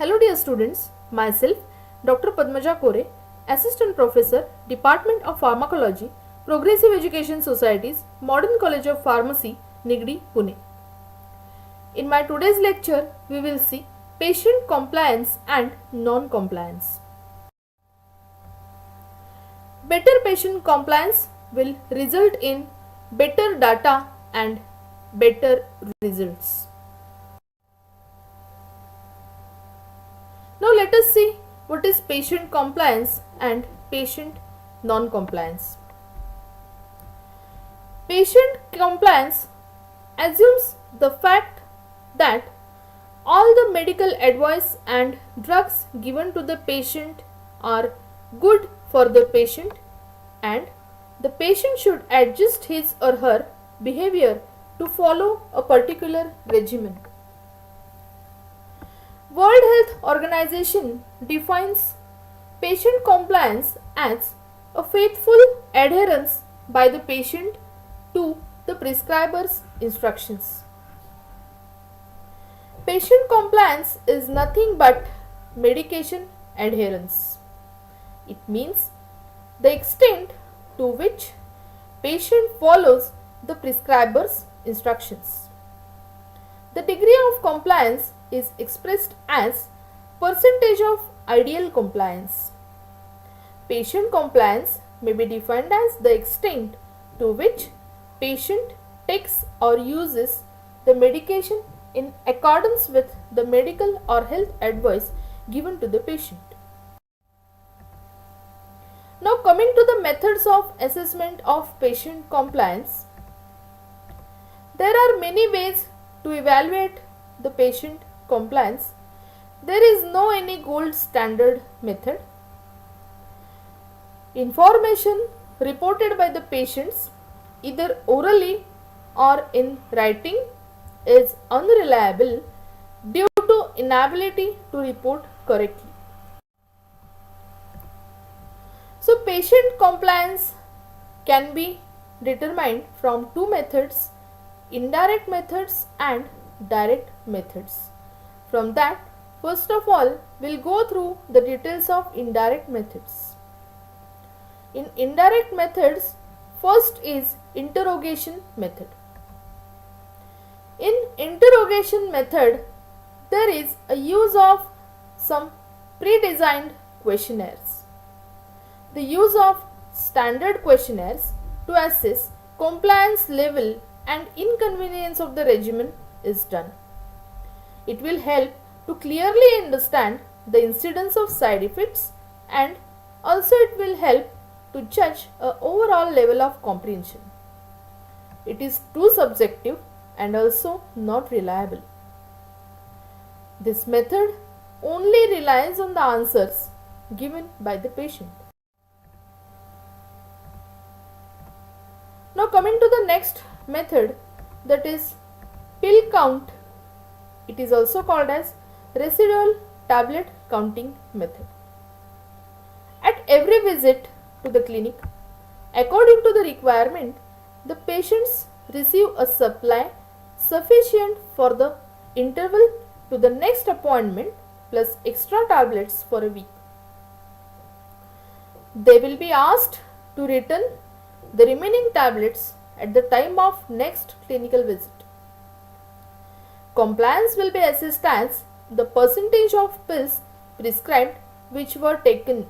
Hello dear students, myself Dr. Padmaja Kore, Assistant Professor, Department of Pharmacology, Progressive Education Societies, Modern College of Pharmacy, Nigdi, Pune. In my today's lecture, we will see patient compliance and non-compliance. Better patient compliance will result in better data and better results. Now let us see what is patient compliance and patient non-compliance. Patient compliance assumes the fact that all the medical advice and drugs given to the patient are good for the patient and the patient should adjust his or her behavior to follow a particular regimen. World Health Organization defines patient compliance as a faithful adherence by the patient to the prescriber's instructions. Patient compliance is nothing but medication adherence. It means the extent to which patient follows the prescriber's instructions. The degree of compliance is expressed as percentage of ideal compliance. Patient compliance may be defined as the extent to which patient takes or uses the medication in accordance with the medical or health advice given to the patient. Now coming to the methods of assessment of patient compliance, there are many ways to evaluate the patient compliance. There is no any gold standard method. Information reported by the patients either orally or in writing is unreliable due to inability to report correctly. So patient compliance can be determined from two methods, indirect methods and direct methods. From that, first of all, we'll go through the details of indirect methods. In indirect methods, first is interrogation method. In interrogation method, there is a use of some pre-designed questionnaires. The use of standard questionnaires to assess compliance level and inconvenience of the regimen is done. It will help to clearly understand the incidence of side effects and also it will help to judge an overall level of comprehension. It is too subjective and also not reliable. This method only relies on the answers given by the patient. Now coming to the next method, that is pill count. It is also called as residual tablet counting method. At every visit to the clinic, according to the requirement, the patients receive a supply sufficient for the interval to the next appointment plus extra tablets for a week. They will be asked to return the remaining tablets at the time of next clinical visit. Compliance will be assessed as the percentage of pills prescribed which were taken.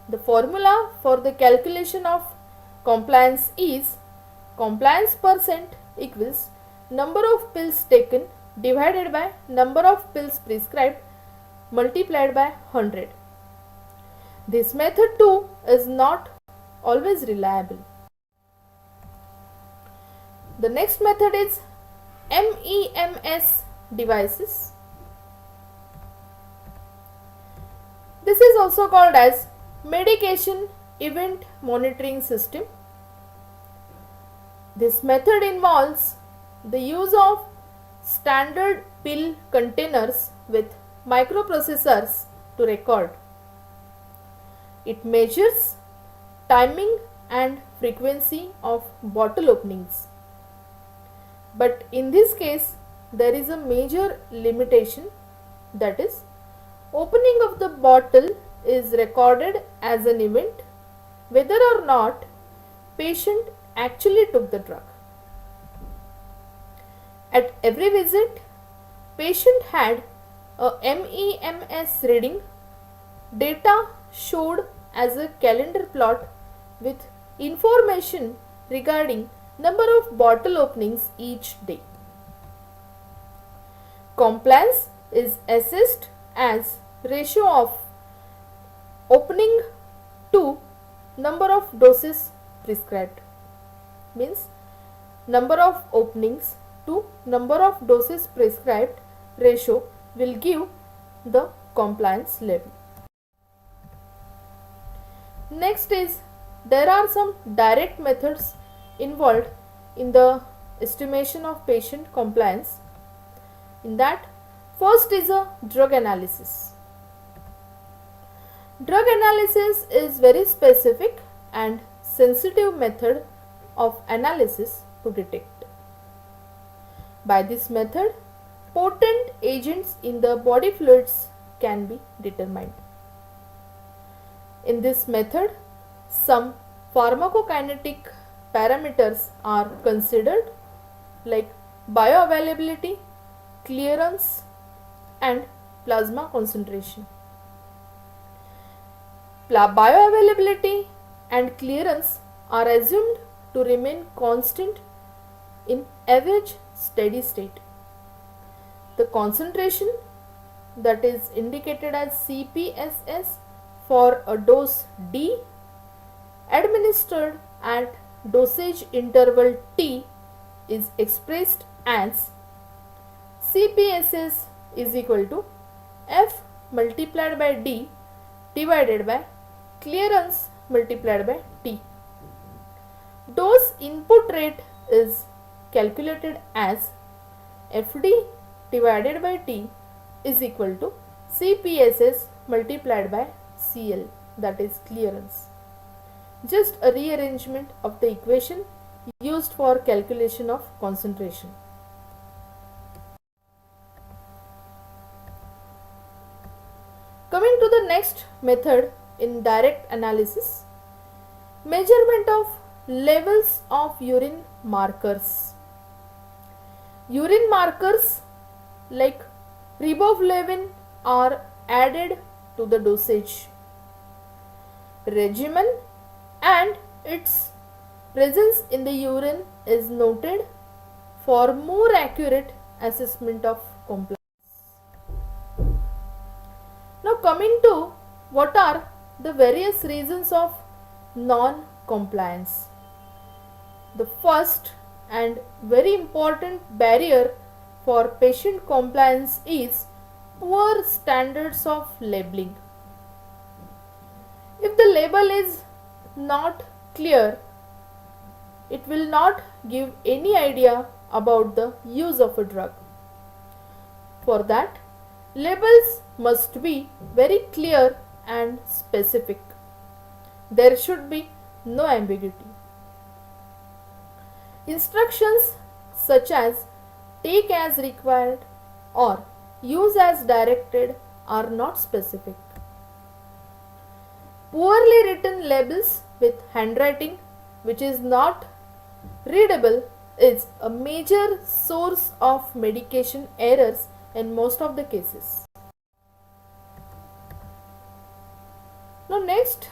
The formula for the calculation of compliance is compliance percent equals number of pills taken divided by number of pills prescribed multiplied by 100. This method too is not always reliable. The next method is MEMS devices. This is also called as medication event monitoring system. This method involves the use of standard pill containers with microprocessors to record. It measures timing and frequency of bottle openings. But in this case, there is a major limitation, that is Opening of the bottle is recorded as an event whether or not patient actually took the drug. At every visit, patient had a MEMS reading. Data showed as a calendar plot with information regarding number of bottle openings each day. Compliance is assessed as ratio of opening to number of doses prescribed, means number of openings to number of doses prescribed ratio will give the compliance level. Next is, there are some direct methods involved in the estimation of patient compliance. In that, first is a drug analysis. Drug analysis is very specific and sensitive method of analysis to detect. By this method, potent agents in the body fluids can be determined. In this method, some pharmacokinetic parameters are considered like bioavailability, clearance and plasma concentration. Bioavailability and clearance are assumed to remain constant in average steady state. The concentration, that is indicated as CPSS, for a dose D administered at dosage interval T is expressed as CPSS is equal to F multiplied by D divided by clearance multiplied by T. Dose input rate is calculated as FD divided by T is equal to CPSS multiplied by CL, that is clearance. Just a rearrangement of the equation used for calculation of concentration. Coming to the next method in direct analysis, measurement of levels of urine markers. Urine markers like riboflavin are added to the dosage regimen and its presence in the urine is noted for more accurate assessment of compliance. Now coming to what are the various reasons of non-compliance. The first and very important barrier for patient compliance is poor standards of labeling. If the label is not clear, it will not give any idea about the use of a drug. For that, labels must be very clear and specific. There should be no ambiguity. Instructions such as take as required or use as directed are not specific. Poorly written labels with handwriting which is not readable is a major source of medication errors in most of the cases. Now next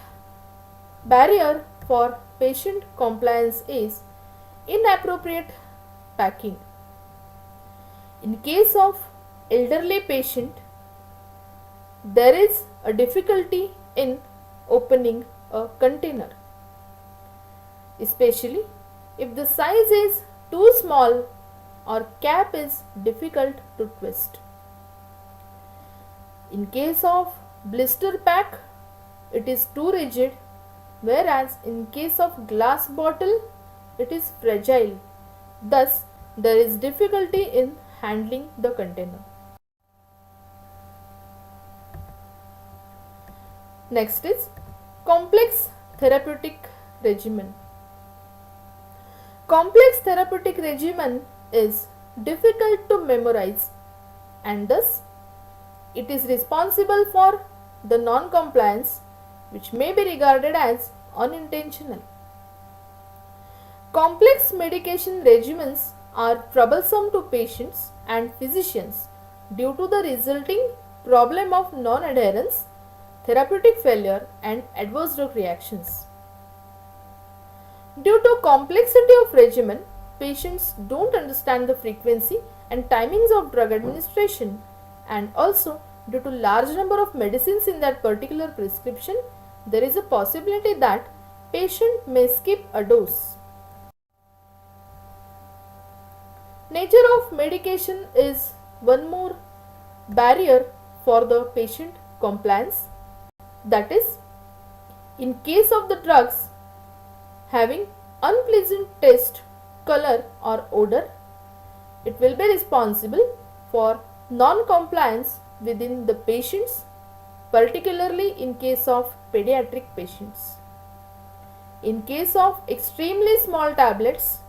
barrier for patient compliance is inappropriate packing. In case of elderly patient, there is a difficulty in opening a container, especially if the size is too small or cap is difficult to twist. In case of blister pack, it is too rigid, whereas in case of glass bottle, it is fragile. Thus, there is difficulty in handling the container. Next is complex therapeutic regimen. Complex therapeutic regimen is difficult to memorize and thus it is responsible for the non-compliance which may be regarded as unintentional. Complex medication regimens are troublesome to patients and physicians due to the resulting problem of non-adherence, therapeutic failure and adverse drug reactions. Due to complexity of regimen, patients don't understand the frequency and timings of drug administration, and also due to large number of medicines in that particular prescription, there is a possibility that patient may skip a dose. Nature of medication is one more barrier for the patient compliance. That is, in case of the drugs having unpleasant taste, color or odor, it will be responsible for non-compliance within the patients, particularly in case of pediatric patients. In case of extremely small tablets,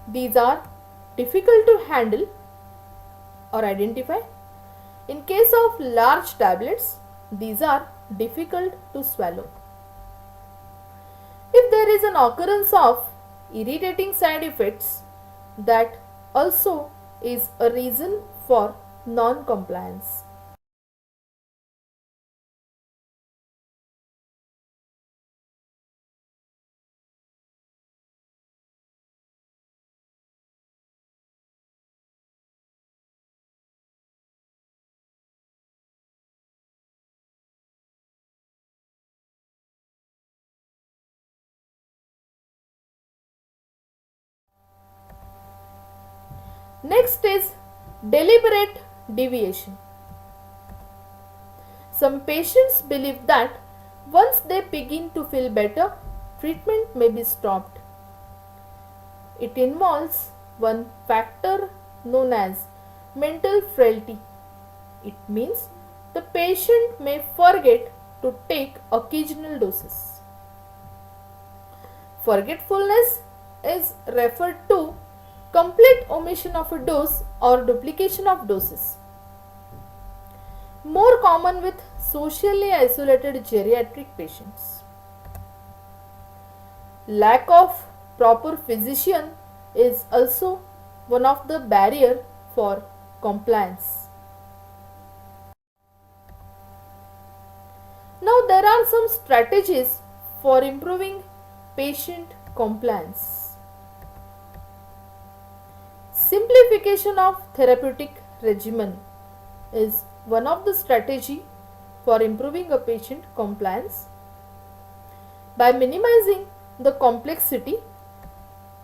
these are difficult to handle or identify. In case of large tablets, these are difficult to swallow. If there is an occurrence of irritating side effects, that also is a reason for non-compliance. Next is deliberate deviation. Some patients believe that once they begin to feel better, treatment may be stopped. It involves one factor known as mental frailty. It means the patient may forget to take occasional doses. Forgetfulness is referred to complete omission of a dose or duplication of doses. More common with socially isolated geriatric patients. Lack of proper physician is also one of the barrier for compliance. Now there are some strategies for improving patient compliance. Simplification of therapeutic regimen is one of the strategy for improving a patient compliance. By minimizing the complexity,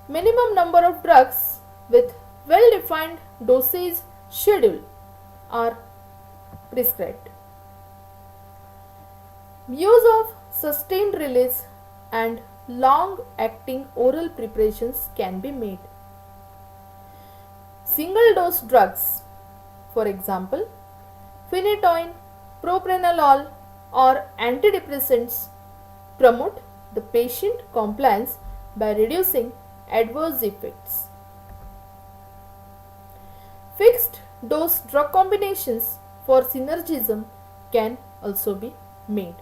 minimum number of drugs with well-defined dosage schedule are prescribed. Use of sustained release and long-acting oral preparations can be made. Single-dose drugs, for example, phenytoin, propranolol or antidepressants promote the patient compliance by reducing adverse effects. Fixed dose drug combinations for synergism can also be made.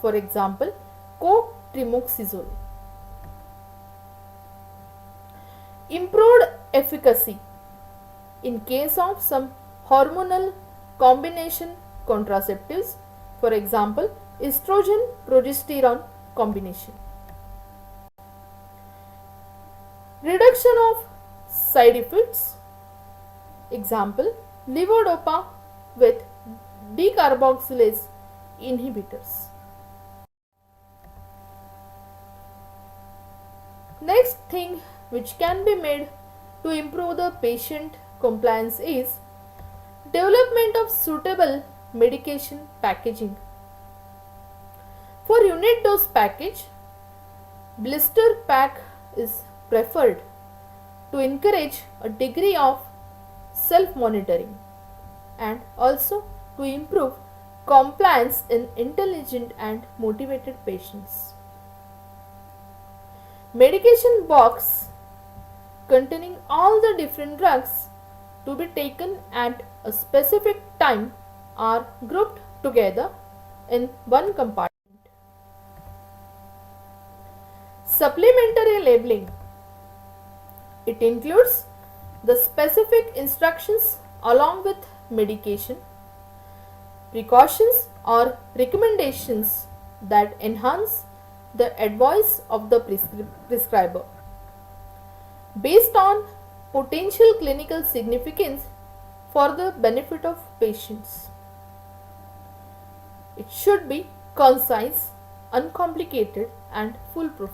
For example, co-tremoxazole. Improved efficacy in case of some hormonal combination contraceptives, for example, estrogen progesterone combination. Reduction of side effects, example, levodopa with decarboxylase inhibitors. Next thing which can be made to improve the patient compliance is development of suitable medication packaging. For unit dose package, blister pack is preferred to encourage a degree of self-monitoring and also to improve compliance in intelligent and motivated patients. Medication box containing all the different drugs to be taken at a specific time are grouped together in one compartment. Supplementary labeling. It includes the specific instructions along with medication, precautions or recommendations that enhance the advice of the prescriber based on potential clinical significance for the benefit of patients. It should be concise, uncomplicated and foolproof.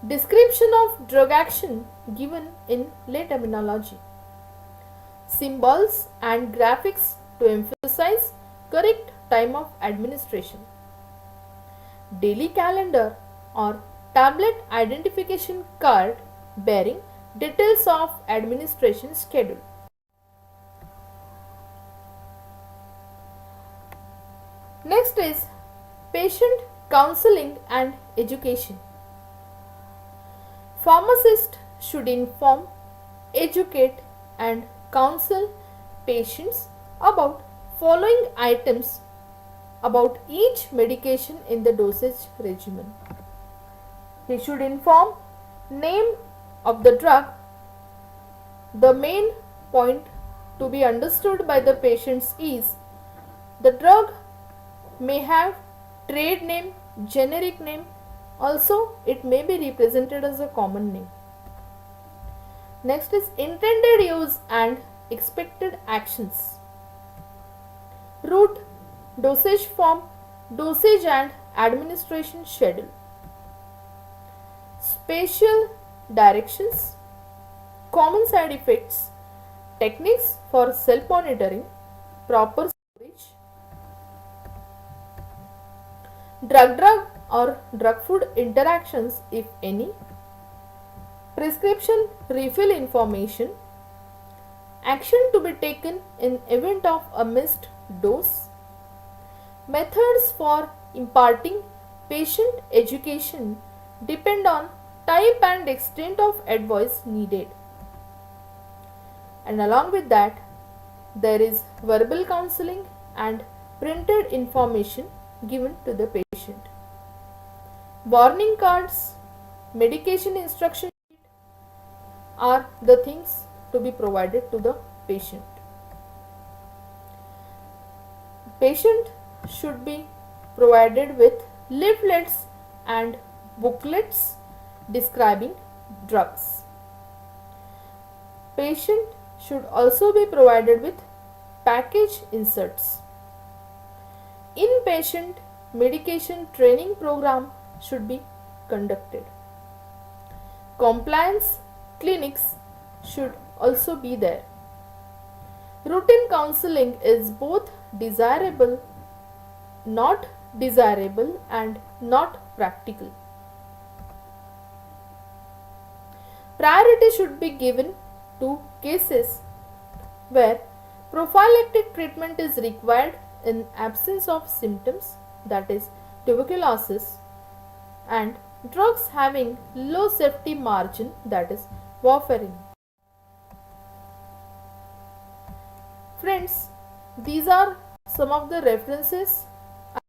Description of drug action given in lay terminology. Symbols and graphics to emphasize correct time of administration. Daily calendar or tablet identification card bearing details of administration schedule. Next is patient counseling and education. Pharmacists should inform, educate and counsel patients about following items about each medication in the dosage regimen. He should inform name of the drug. The main point to be understood by the patients is the drug may have trade name, generic name, also it may be represented as a common name. Next is intended use and expected actions. Route, dosage form, dosage and administration schedule. Spatial directions, common side effects, techniques for self-monitoring, proper storage, drug-drug or drug-food interactions if any, prescription refill information, action to be taken in event of a missed dose, methods for imparting patient education depend on type and extent of advice needed. And along with that, there is verbal counseling and printed information given to the patient. Warning cards, medication instruction sheet are the things to be provided to the patient. Patient should be provided with leaflets and booklets describing drugs. Patient should also be provided with package inserts. Inpatient medication training program should be conducted. Compliance clinics should also be there. Routine counseling is both desirable, not desirable and not practical. Priority should be given to cases where prophylactic treatment is required in absence of symptoms, that is tuberculosis, and drugs having low safety margin, that is warfarin. Friends, these are some of the references